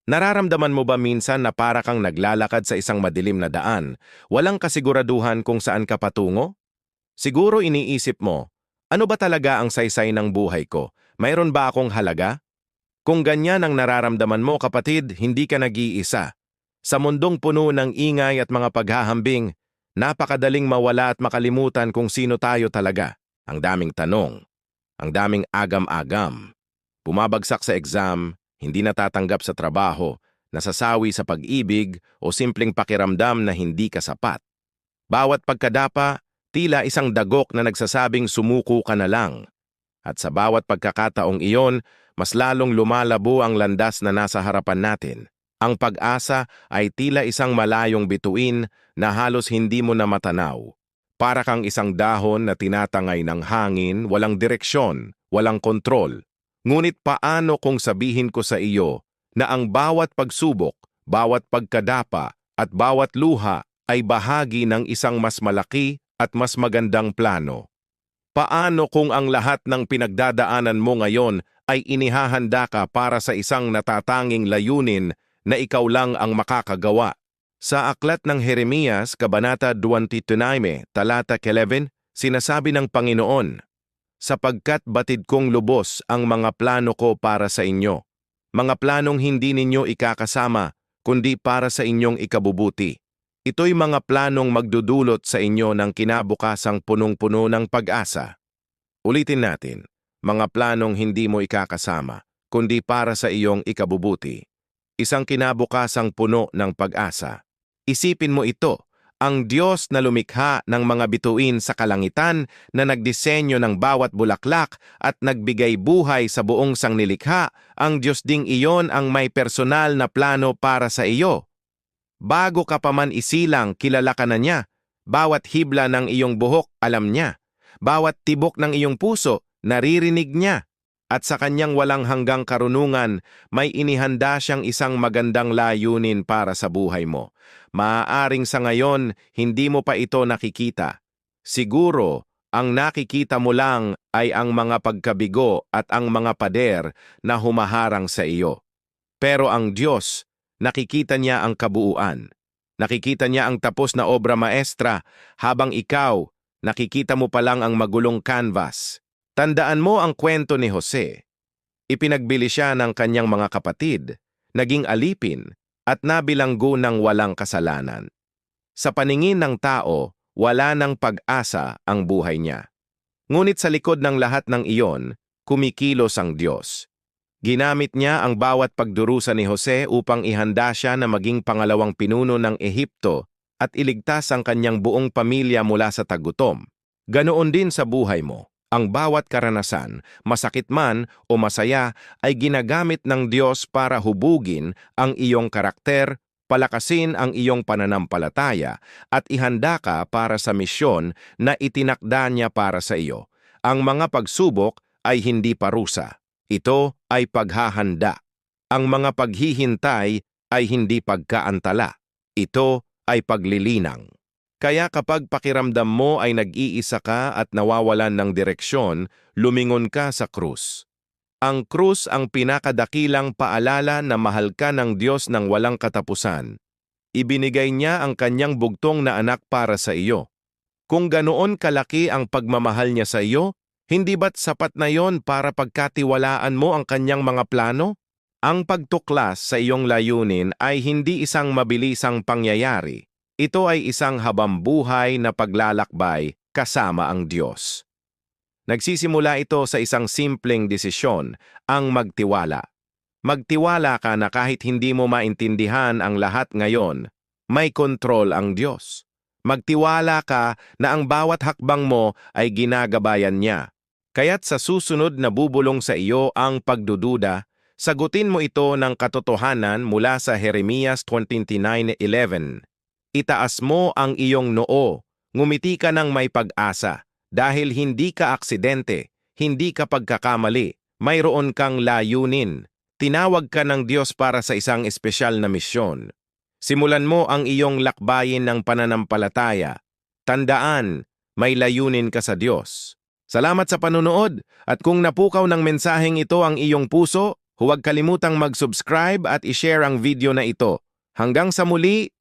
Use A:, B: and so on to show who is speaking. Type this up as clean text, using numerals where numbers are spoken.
A: Nararamdaman mo ba minsan na para kang naglalakad sa isang madilim na daan, walang kasiguraduhan kung saan ka patungo? Siguro iniisip mo, ano ba talaga ang saysay ng buhay ko? Mayroon ba akong halaga? Kung ganyan ang nararamdaman mo, kapatid, hindi ka nag-iisa. Sa mundong puno ng ingay at mga paghahambing, napakadaling mawala at makalimutan kung sino tayo talaga. Ang daming tanong, ang daming agam-agam. Bumabagsak sa exam, hindi natatanggap sa trabaho, nasasawi sa pag-ibig o simpleng pakiramdam na hindi ka sapat. Bawat pagkadapa, tila isang dagok na nagsasabing sumuko ka na lang. At sa bawat pagkakataong iyon, mas lalong lumalabo ang landas na nasa harapan natin. Ang pag-asa ay tila isang malayong bituin na halos hindi mo na matanaw. Para kang isang dahon na tinatangay ng hangin, walang direksyon, walang kontrol. Ngunit paano kung sabihin ko sa iyo na ang bawat pagsubok, bawat pagkadapa at bawat luha ay bahagi ng isang mas malaki at mas magandang plano? Paano kung ang lahat ng pinagdadaanan mo ngayon ay inihahanda ka para sa isang natatanging layunin na ikaw lang ang makakagawa? Sa aklat ng Jeremias, Kabanata 29, talata 11, sinasabi ng Panginoon, sapagkat batid kong lubos ang mga plano ko para sa inyo, mga planong hindi ninyo ikakasama, kundi para sa inyong ikabubuti. Ito'y mga planong magdudulot sa inyo ng kinabukasang punong-puno ng pag-asa. Ulitin natin, mga planong hindi mo ikakasama, kundi para sa iyong ikabubuti. Isang kinabukasang puno ng pag-asa. Isipin mo ito, ang Diyos na lumikha ng mga bituin sa kalangitan na nagdisenyo ng bawat bulaklak at nagbigay buhay sa buong sangnilikha, ang Diyos ding iyon ang may personal na plano para sa iyo. Bago ka pa man isilang, kilala ka na niya. Bawat hibla ng iyong buhok, alam niya. Bawat tibok ng iyong puso, naririnig niya. At sa kanyang walang hanggang karunungan, may inihanda siyang isang magandang layunin para sa buhay mo. Maaaring sa ngayon, hindi mo pa ito nakikita. Siguro, ang nakikita mo lang ay ang mga pagkabigo at ang mga pader na humaharang sa iyo. Pero ang Diyos, nakikita niya ang kabuuan. Nakikita niya ang tapos na obra maestra, habang ikaw, nakikita mo pa lang ang magulong canvas. Tandaan mo ang kwento ni Jose. Ipinagbili siya ng kanyang mga kapatid, naging alipin, at nabilanggo ng walang kasalanan. Sa paningin ng tao, wala ng pag-asa ang buhay niya. Ngunit sa likod ng lahat ng iyon, kumikilos ang Diyos. Ginamit niya ang bawat pagdurusa ni Jose upang ihanda siya na maging pangalawang pinuno ng Ehipto at iligtas ang kanyang buong pamilya mula sa tagutom. Ganoon din sa buhay mo. Ang bawat karanasan, masakit man o masaya, ay ginagamit ng Diyos para hubugin ang iyong karakter, palakasin ang iyong pananampalataya, at ihanda ka para sa misyon na itinakda niya para sa iyo. Ang mga pagsubok ay hindi parusa. Ito ay paghahanda. Ang mga paghihintay ay hindi pagkaantala. Ito ay paglilinang. Kaya kapag pakiramdam mo ay nag-iisa ka at nawawalan ng direksyon, lumingon ka sa krus. Ang krus ang pinakadakilang paalala na mahal ka ng Diyos ng walang katapusan. Ibinigay niya ang kanyang bugtong na anak para sa iyo. Kung ganoon kalaki ang pagmamahal niya sa iyo, hindi ba't sapat na yon para pagkatiwalaan mo ang kanyang mga plano? Ang pagtuklas sa iyong layunin ay hindi isang mabilisang pangyayari. Ito ay isang habambuhay na paglalakbay kasama ang Diyos. Nagsisimula ito sa isang simpleng desisyon, ang magtiwala. Magtiwala ka na kahit hindi mo maintindihan ang lahat ngayon, may kontrol ang Diyos. Magtiwala ka na ang bawat hakbang mo ay ginagabayan niya. Kaya't sa susunod na bubulong sa iyo ang pagdududa, sagutin mo ito ng katotohanan mula sa Jeremias 29:11. Itaas mo ang iyong noo, ngumiti ka ng may pag-asa, dahil hindi ka aksidente, hindi ka pagkakamali, mayroon kang layunin. Tinawag ka ng Diyos para sa isang espesyal na misyon. Simulan mo ang iyong lakbayin ng pananampalataya. Tandaan, may layunin ka sa Diyos. Salamat sa panunood, at kung napukaw ng mensaheng ito ang iyong puso, Huwag kalimutang mag-subscribe at i-share ang video na ito. Hanggang sa muli,